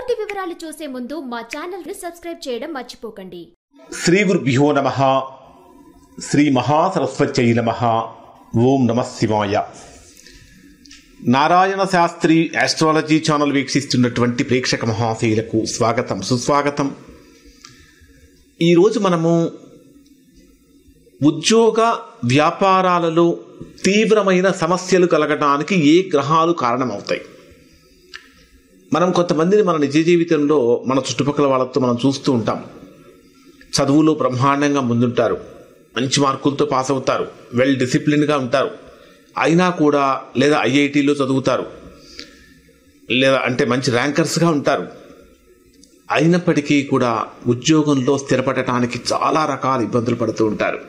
పూర్తి వివరాలు చూసే ముందు మా ఛానల్ ని సబ్స్క్రైబ్ చేయడం మర్చిపోకండి. శ్రీ గురుభ్యో నమః. శ్రీ మహాసరస్వత్యై నమః. ఓం నమః శివాయ. నారాయణ శాస్త్రి ఆస్ట్రాలజీ ఛానల్ వీక్షిస్తున్నటువంటి ప్రేక్షక మహాశయులకు స్వాగతం, సుస్వాగతం. ఈరోజు మనము ఉద్యోగ వ్యాపారాలలో తీవ్రమైన సమస్యలు కలగడానికి ఏ గ్రహాలు కారణమవుతాయి? మనం కొంతమందిని మన నిజ జీవితంలో మన చుట్టుపక్కల వాళ్ళతో మనం చూస్తూ ఉంటాం. చదువులో బ్రహ్మాండంగా ముందుంటారు, మంచి మార్కులతో పాస్ అవుతారు, వెల్ డిసిప్లిన్గా ఉంటారు, అయినా కూడా లేదా ఐఐటీలో చదువుతారు, లేదా అంటే మంచి ర్యాంకర్స్గా ఉంటారు, అయినప్పటికీ కూడా ఉద్యోగంలో స్థిరపడటానికి చాలా రకాల ఇబ్బందులు పడుతూ ఉంటారు.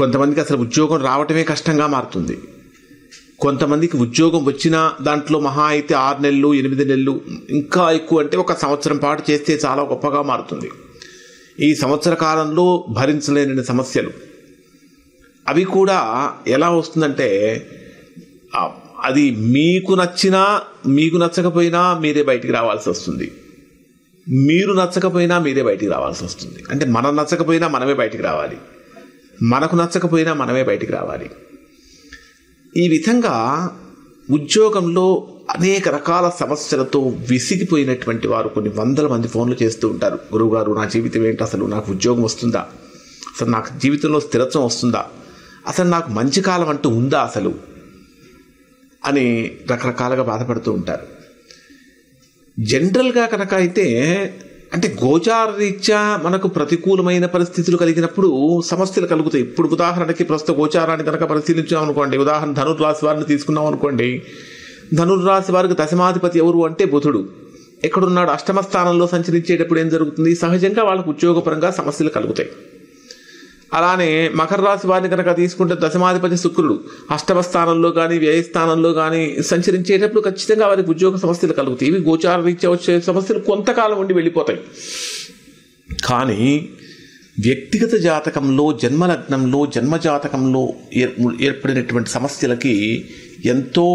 కొంతమందికి అసలు ఉద్యోగం రావటమే కష్టంగా మారుతుంది. కొంతమందికి ఉద్యోగం వచ్చినా దాంట్లో మహా అయితే 6 నెలలు 8 నెలలు, ఇంకా ఎక్కువ అంటే 1 సంవత్సరం పాటు చేస్తే చాలా గొప్పగా మారుతుంది. ఈ సంవత్సర కాలంలో భరించలేని సమస్యలు అవి కూడా ఎలా వస్తుందంటే, అది మీకు నచ్చినా మీకు నచ్చకపోయినా మీరే బయటికి రావాల్సి వస్తుంది, మీరు నచ్చకపోయినా మీరే బయటికి రావాల్సి వస్తుంది. అంటే మనం నచ్చకపోయినా మనమే బయటికి రావాలి, మనకు నచ్చకపోయినా మనమే బయటికి రావాలి. ఈ విధంగా ఉద్యోగంలో అనేక రకాల సమస్యలతో విసిగిపోయినటువంటి వారు కొన్ని వందల మంది ఫోన్లు చేస్తూ ఉంటారు. గురువుగారు, నా జీవితం ఏంటి, అసలు నాకు ఉద్యోగం వస్తుందా, అసలు నాకు జీవితంలో స్థిరత్వం వస్తుందా, అసలు నాకు మంచి కాలం అంటూ ఉందా అసలు అని రకరకాలుగా బాధపడుతూ ఉంటారు. జనరల్గా కనుక అయితే అంటే గోచార రీత్యా మనకు ప్రతికూలమైన పరిస్థితులు కలిగినప్పుడు సమస్యలు కలుగుతాయి. ఇప్పుడు ఉదాహరణకి ప్రస్తుత గోచారాన్ని కనుక పరిశీలించాం అనుకోండి, ఉదాహరణ ధనుర్రాశి వారిని తీసుకున్నాం అనుకోండి. ధనుర్రాశి వారికి దశమాధిపతి ఎవరు అంటే బుధుడు. ఎక్కడున్నాడు? అష్టమ స్థానంలో సంచరించేటప్పుడు ఏం జరుగుతుంది? సహజంగా వాళ్ళకు ఉద్యోగపరంగా సమస్యలు కలుగుతాయి. అలానే మకర రాశి వారిని కనుక తీసుకుంటే దశమాధిపతి శుక్రుడు అష్టమ స్థానంలో కానీ వ్యయస్థానంలో కానీ సంచరించేటప్పుడు ఖచ్చితంగా వారికి ఉద్యోగ సమస్యలు కలుగుతాయి. ఇవి గోచార రీత్యా వచ్చే సమస్యలు కొంతకాలం ఉండి వెళ్ళిపోతాయి. కానీ వ్యక్తిగత జాతకంలో, జన్మలగ్నంలో, జన్మజాతకంలో ఏర్పడినటువంటి సమస్యలకి ఎంతో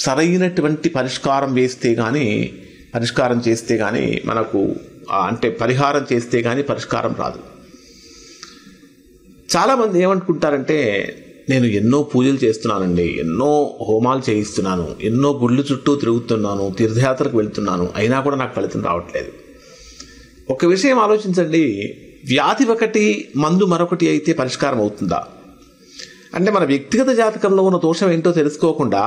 సరైనటువంటి పరిష్కారం చేస్తే కానీ మనకు అంటే పరిహారం చేస్తే కానీ పరిష్కారం రాదు. చాలామంది ఏమనుకుంటారంటే, నేను ఎన్నో పూజలు చేస్తున్నానండి, ఎన్నో హోమాలు చేయిస్తున్నాను, ఎన్నో గుళ్ళు చుట్టూ తిరుగుతున్నాను, తీర్థయాత్రకు వెళ్తున్నాను, అయినా కూడా నాకు ఫలితం రావట్లేదు. ఒక విషయం ఆలోచించండి, వ్యాధి ఒకటి మందు మరొకటి అయితే పరిష్కారం అవుతుందా? అంటే మన వ్యక్తిగత జాతకంలో ఉన్న దోషం ఏంటో తెలుసుకోకుండా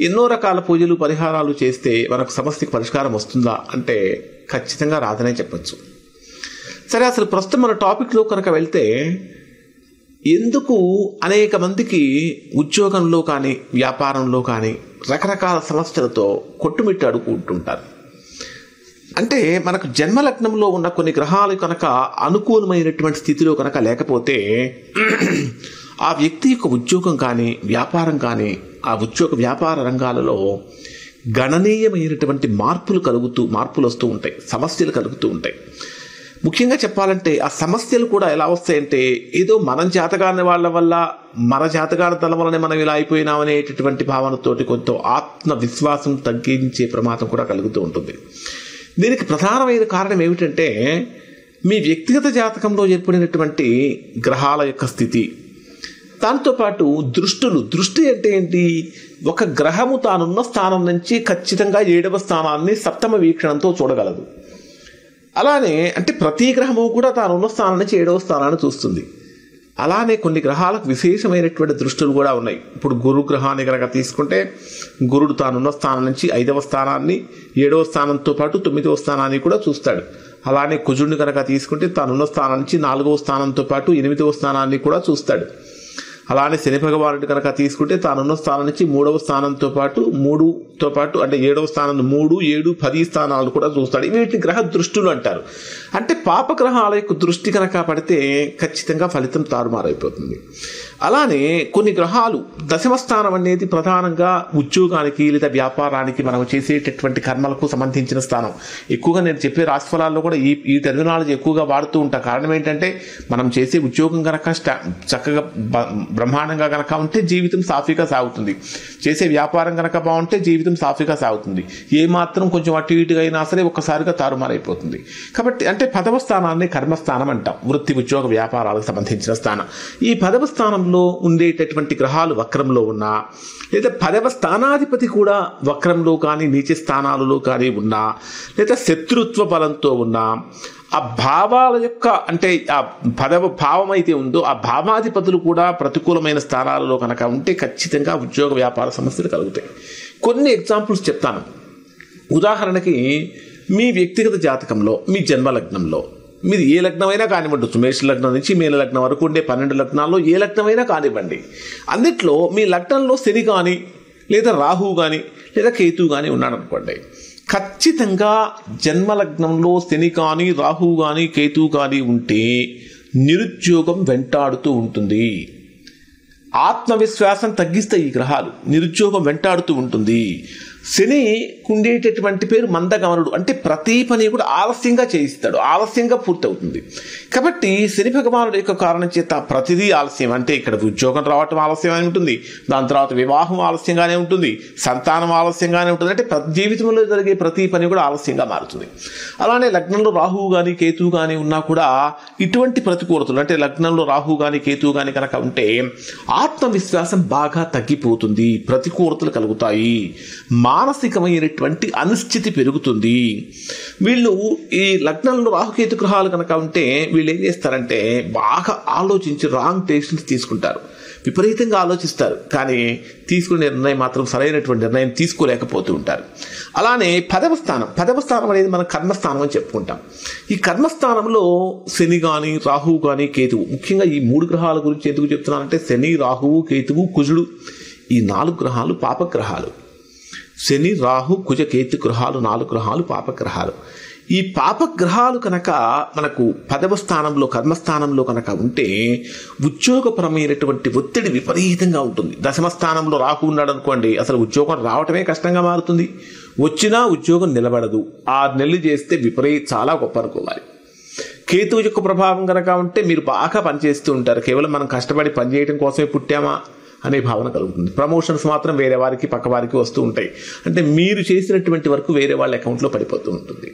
ఎన్నో రకాల పూజలు పరిహారాలు చేస్తే మనకు సమస్యకి పరిష్కారం వస్తుందా అంటే ఖచ్చితంగా రాదనే చెప్పచ్చు. సరే, అసలు ప్రస్తుతం మన టాపిక్లో కనుక వెళ్తే, ఎందుకు అనేక మందికి ఉద్యోగంలో కానీ వ్యాపారంలో కానీ రకరకాల సమస్యలతో కొట్టుమిట్టాడుకుంటుంటారు అంటే, మనకు జన్మలగ్నంలో ఉన్న కొన్ని గ్రహాలు కనుక అనుకూలమైనటువంటి స్థితిలో కనుక లేకపోతే ఆ వ్యక్తి యొక్క ఉద్యోగం కానీ వ్యాపారం కానీ ఆ ఉద్యోగ వ్యాపార రంగాలలో గణనీయమైనటువంటి మార్పులు వస్తూ ఉంటాయి, సమస్యలు కలుగుతూ ఉంటాయి. ముఖ్యంగా చెప్పాలంటే ఆ సమస్యలు కూడా ఎలా వస్తాయంటే, ఏదో మనం చేతగాని వాళ్ళ వల్ల, మన చేతగాని తల వల్లనే మనం ఇలా అయిపోయినామనేటటువంటి భావనతోటి కొంత ఆత్మవిశ్వాసం తగ్గించే ప్రమాదం కూడా కలుగుతూ ఉంటుంది. దీనికి ప్రధానమైన కారణం ఏమిటంటే, మీ వ్యక్తిగత జాతకంలో ఏర్పడినటువంటి గ్రహాల యొక్క స్థితి, దాంతోపాటు దృష్టి అంటే ఏంటి? ఒక గ్రహము తానున్న స్థానం నుంచి ఖచ్చితంగా 7వ స్థానాన్ని సప్తమ వీక్షణంతో చూడగలదు. అలానే అంటే ప్రతి గ్రహము కూడా తానున్న స్థానం నుంచి 7వ స్థానాన్ని చూస్తుంది. అలానే కొన్ని గ్రహాలకు విశేషమైనటువంటి దృష్టులు కూడా ఉన్నాయి. ఇప్పుడు గురు గ్రహాన్ని కనుక తీసుకుంటే, గురుడు తానున్న స్థానం నుంచి 5వ స్థానాన్ని, 7వ స్థానంతో పాటు 9వ స్థానాన్ని కూడా చూస్తాడు. అలానే కుజుడిని కనుక తీసుకుంటే తానున్న స్థానం నుంచి 4వ స్థానంతో పాటు 8వ స్థానాన్ని కూడా చూస్తాడు. అలానే శని భగవానుడి కనుక తీసుకుంటే తానున్న స్థానం నుంచి 3వ స్థానంతో పాటు అంటే 7వ స్థానం 3, 7, 10 స్థానాలు కూడా చూస్తాడు. వీటిని గ్రహ దృష్టులు అంటారు. అంటే పాపగ్రహాల యొక్క దృష్టి కనుక పడితే ఖచ్చితంగా ఫలితం తారుమారైపోతుంది. అలానే కొన్ని గ్రహాలు దశమ స్థానం అనేది ప్రధానంగా ఉద్యోగానికి లేదా వ్యాపారానికి మనం చేసేటటువంటి కర్మలకు సంబంధించిన స్థానం. ఎక్కువగా నేను చెప్పే రాశిఫలాల్లో కూడా ఈ టెర్మినాలజీ ఎక్కువగా వాడుతూ ఉంటా. కారణం ఏంటంటే మనం చేసే ఉద్యోగం కనుక చక్కగా బ్రహ్మాండంగా కనుక ఉంటే జీవితం సాఫీగా సాగుతుంది, చేసే వ్యాపారం కనుక బాగుంటే జీవితం సాఫీగా సాగుతుంది. ఏమాత్రం కొంచెం అటు ఇటుగా అయినా సరే ఒక్కసారిగా తారుమారైపోతుంది. కాబట్టి అంటే 10వ స్థానాన్ని కర్మస్థానం అంటాం, వృత్తి ఉద్యోగ వ్యాపారాలకు సంబంధించిన స్థానం. ఈ 10వ స్థానంలో ఉండేటటువంటి గ్రహాలు వక్రంలో ఉన్నా, లేదా 10వ స్థానాధిపతి కూడా వక్రంలో కానీ నీచ స్థానాలలో కానీ ఉన్నా, లేదా శత్రుత్వ బలంతో ఉన్నా, ఆ భావాల యొక్క అంటే ఆ 10వ భావం అయితే ఉందో ఆ భావాధిపతులు కూడా ప్రతికూలమైన స్థానాలలో కనుక ఉంటే ఖచ్చితంగా ఉద్యోగ వ్యాపార సమస్యలు కలుగుతాయి. కొన్ని ఎగ్జాంపుల్స్ చెప్తాను. ఉదాహరణకి మీ వ్యక్తిగత జాతకంలో మీ జన్మలగ్నంలో మీది ఏ లగ్నమైనా కానివ్వండి, మేష లగ్నం నుంచి మీన లగ్నం వరకు ఉండే 12 లగ్నాల్లో ఏ లగ్నమైనా కానివ్వండి, అన్నిట్లో మీ లగ్నంలో శని కానీ లేదా రాహువు కానీ లేదా కేతువు కానీ ఉన్నాడు అనుకోండి, ఖచ్చితంగా జన్మలగ్నంలో శని కానీ రాహువు కానీ కేతువు కానీ ఉంటే నిరుద్యోగం వెంటాడుతూ ఉంటుంది. ఆత్మవిశ్వాసం తగ్గిస్తాయి ఈ గ్రహాలు, నిరుద్యోగం వెంటాడుతూ ఉంటుంది. శని కుండేటటువంటి పేరు మందగమనుడు, అంటే ప్రతి పని కూడా ఆలస్యంగా చేయిస్తాడు, ఆలస్యంగా పూర్తవుతుంది. కాబట్టి శని భగవానుడు యొక్క కారణం చేత ప్రతిదీ ఆలస్యం. అంటే ఇక్కడ ఉద్యోగం రావటం ఆలస్యమే ఉంటుంది, దాని తర్వాత వివాహం ఆలస్యంగానే ఉంటుంది, సంతానం ఆలస్యంగానే ఉంటుంది. అంటే జీవితంలో జరిగే ప్రతి పని కూడా ఆలస్యంగా మారుతుంది. అలానే లగ్నంలో రాహువు కానీ కేతువు కానీ ఉన్నా కూడా ఇటువంటి ప్రతికూలతలు, అంటే లగ్నంలో రాహువు కానీ కేతువు కానీ కనుక ఉంటే ఆత్మవిశ్వాసం బాగా తగ్గిపోతుంది, ప్రతికూలతలు కలుగుతాయి, మానసికమైనటువంటి అనిశ్చితి పెరుగుతుంది. వీళ్ళు ఈ లగ్నంలో రాహుకేతు గ్రహాలు కనుక ఉంటే వీళ్ళు ఏం చేస్తారంటే బాగా ఆలోచించి రాంగ్ డెసిషన్స్ తీసుకుంటారు, విపరీతంగా ఆలోచిస్తారు, కానీ తీసుకునే నిర్ణయం మాత్రం సరైనటువంటి నిర్ణయం తీసుకోలేకపోతూ ఉంటారు. అలానే 10వ స్థానం అనేది మనం కర్మస్థానం అని చెప్పుకుంటాం. ఈ కర్మస్థానంలో శని కానీ రాహువు కానీ కేతువు, ముఖ్యంగా ఈ 3 గ్రహాల గురించి ఎందుకు చెప్తున్నానంటే శని రాహువు కేతువు కుజుడు ఈ 4 గ్రహాలు పాపగ్రహాలు. శని రాహు కుజ కేతు గ్రహాలు 4 గ్రహాలు పాపగ్రహాలు. ఈ పాపగ్రహాలు కనుక మనకు 10వ స్థానంలో కర్మస్థానంలో కనుక ఉంటే ఉద్యోగపరమైనటువంటి ఒత్తిడి విపరీతంగా ఉంటుంది. దశమ స్థానంలో రాహు ఉన్నాడు అనుకోండి, అసలు ఉద్యోగం రావటమే కష్టంగా మారుతుంది, వచ్చినా ఉద్యోగం నిలబడదు, 6 నెలలు చేస్తే చాలా గొప్ప అనుకోవాలి. కేతువు యొక్క ప్రభావం కనుక ఉంటే మీరు బాగా పనిచేస్తూ ఉంటారు, కేవలం మనం కష్టపడి పనిచేయడం కోసమే పుట్టామా అనే భావన కలుగుతుంది. ప్రమోషన్స్ మాత్రం వేరే వారికి పక్క వారికి వస్తూ ఉంటాయి, అంటే మీరు చేసినటువంటి వరకు వేరే వాళ్ళ అకౌంట్లో పడిపోతూ ఉంటుంది.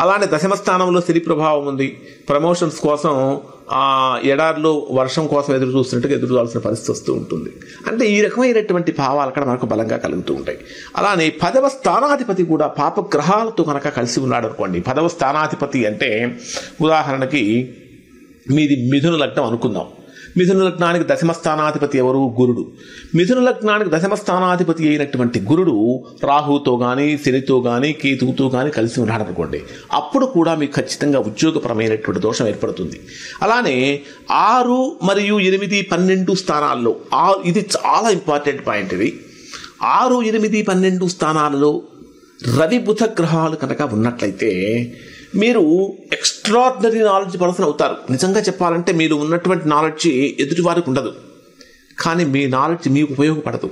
అలానే దశమ స్థానంలో శని ప్రభావం ఉంది, ప్రమోషన్స్ కోసం ఎడారిలో వర్షం కోసం ఎదురు చూస్తున్నట్టుగా ఎదురు చూడాల్సిన పరిస్థితి వస్తూ ఉంటుంది. అంటే ఈ రకమైనటువంటి భావాలు అక్కడ మనకు బలంగా కలుగుతూ ఉంటాయి. అలానే 10వ స్థానాధిపతి కూడా పాపగ్రహాలతో కనుక కలిసి ఉన్నాడు అనుకోండి. 10వ స్థానాధిపతి అంటే ఉదాహరణకి మీది మిథున లగ్నం అనుకుందాం. మిథున లగ్నానికి దశమ స్థానాధిపతి ఎవరు? గురుడు. మిథున లగ్నానికి దశమ స్థానాధిపతి అయినటువంటి గురుడు రాహుతో కానీ శనితో కానీ కేతువుతో కానీ కలిసి ఉన్నాడు అనుకోండి, అప్పుడు కూడా మీకు ఖచ్చితంగా ఉద్యోగపరమైనటువంటి దోషం ఏర్పడుతుంది. అలానే 6 మరియు 8 12 స్థానాల్లో ఇది చాలా ఇంపార్టెంట్ పాయింట్. ఇది 6, 8, 12 స్థానాలలో రవి బుధ గ్రహాలు కనుక ఉన్నట్లయితే మీరు ఎక్స్ట్రాడినరీ నాలెడ్జ్ పర్సన్ అవుతారు. నిజంగా చెప్పాలంటే మీరు ఉన్నటువంటి నాలెడ్జ్ ఎదుటి వారికి ఉండదు, కానీ మీ నాలెడ్జ్ మీకు ఉపయోగపడదు.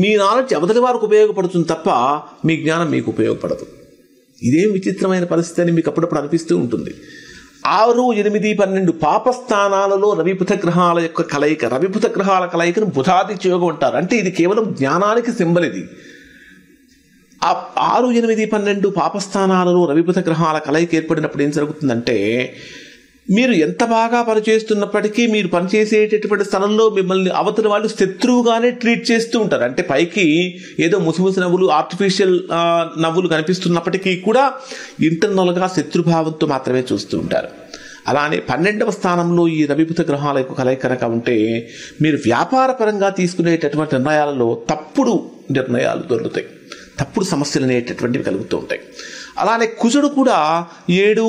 మీ నాలెడ్జ్ అవతలి వారికి ఉపయోగపడుతుంది తప్ప మీ జ్ఞానం మీకు ఉపయోగపడదు. ఇదేం విచిత్రమైన పరిస్థితి అని మీకు అప్పుడప్పుడు అనిపిస్తూ ఉంటుంది. 6, 8, 12 పాపస్థానాలలో రవిబుధ గ్రహాల యొక్క కలయిక, రవిబుధ గ్రహాల కలయికను బుధాదిత్య యోగం అంటారు. అంటే ఇది కేవలం జ్ఞానానికి సింబల్. ఇది 6, 8, 12 పాపస్థానాలలో రవిబుధ గ్రహాల కలయిక ఏర్పడినప్పుడు ఏం జరుగుతుందంటే మీరు ఎంత బాగా పనిచేస్తున్నప్పటికీ మీరు పనిచేసేటటువంటి స్థలంలో మిమ్మల్ని అవతల వాళ్ళు శత్రువుగానే ట్రీట్ చేస్తూ ఉంటారు. అంటే పైకి ఏదో ముసిముసి నవ్వులు, ఆర్టిఫిషియల్ నవ్వులు కనిపిస్తున్నప్పటికీ కూడా ఇంటర్నల్గా శత్రుభావంతో మాత్రమే చూస్తూ ఉంటారు. అలానే 12వ స్థానంలో ఈ రవిబుధ గ్రహాల యొక్క కలయిక కనుక ఉంటే మీరు వ్యాపారపరంగా తీసుకునేటటువంటి నిర్ణయాలలో తప్పుడు నిర్ణయాలు దొరుకుతాయి, తప్పుడు సమస్యలు అనేటటువంటివి కలుగుతూ ఉంటాయి. అలానే కుజుడు కూడా 7,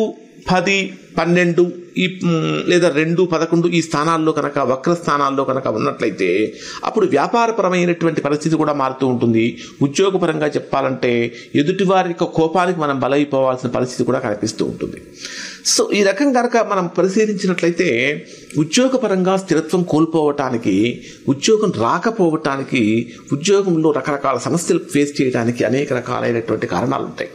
10, 12 లేదా 2, 11 ఈ స్థానాల్లో కనుక వక్ర స్థానాల్లో కనుక ఉన్నట్లయితే అప్పుడు వ్యాపారపరమైనటువంటి పరిస్థితి కూడా మారుతూ ఉంటుంది. ఉద్యోగపరంగా చెప్పాలంటే ఎదుటివారి యొక్క కోపానికి మనం బలైపోవాల్సిన పరిస్థితి కూడా కనిపిస్తూ ఉంటుంది. సో ఈ రకం కనుక మనం పరిశీలించినట్లయితే ఉద్యోగపరంగా స్థిరత్వం కోల్పోవటానికి, ఉద్యోగం రాకపోవటానికి, ఉద్యోగంలో రకరకాల సమస్యలు ఫేస్ చేయడానికి అనేక రకాలైనటువంటి కారణాలు ఉంటాయి.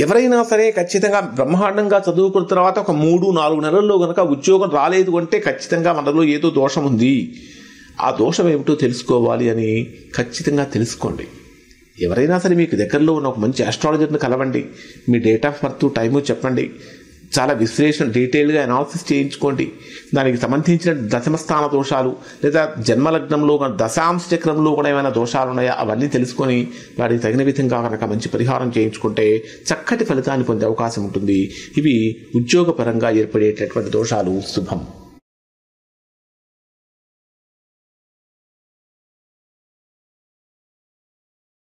ఎవరైనా సరే ఖచ్చితంగా బ్రహ్మాండంగా చదువుకున్న తర్వాత ఒక 3-4 నెలల్లో కనుక ఉద్యోగం రాలేదు అంటే ఖచ్చితంగా మనలో ఏదో దోషం ఉంది. ఆ దోషం ఏమిటో తెలుసుకోవాలి అని ఖచ్చితంగా తెలుసుకోండి. ఎవరైనా సరే మీకు దగ్గరలో ఉన్న ఒక మంచి ఆస్ట్రాలజర్ని కలవండి. మీ డేట్ ఆఫ్ బర్త్, టైము చెప్పండి. చాలా విశ్లేషణ డీటెయిల్గా అనాలిసిస్ చేయించుకోండి. దానికి సంబంధించిన దశమస్థాన దోషాలు లేదా జన్మలగ్నంలో దశాంశ చక్రంలో కూడా ఏమైనా దోషాలు ఉన్నాయా అవన్నీ తెలుసుకొని వాటికి తగిన విధంగా కనుక మంచి పరిహారం చేయించుకుంటే చక్కటి ఫలితాన్ని పొందే అవకాశం ఉంటుంది. ఇవి ఉద్యోగపరంగా ఏర్పడేటటువంటి దోషాలు. శుభం.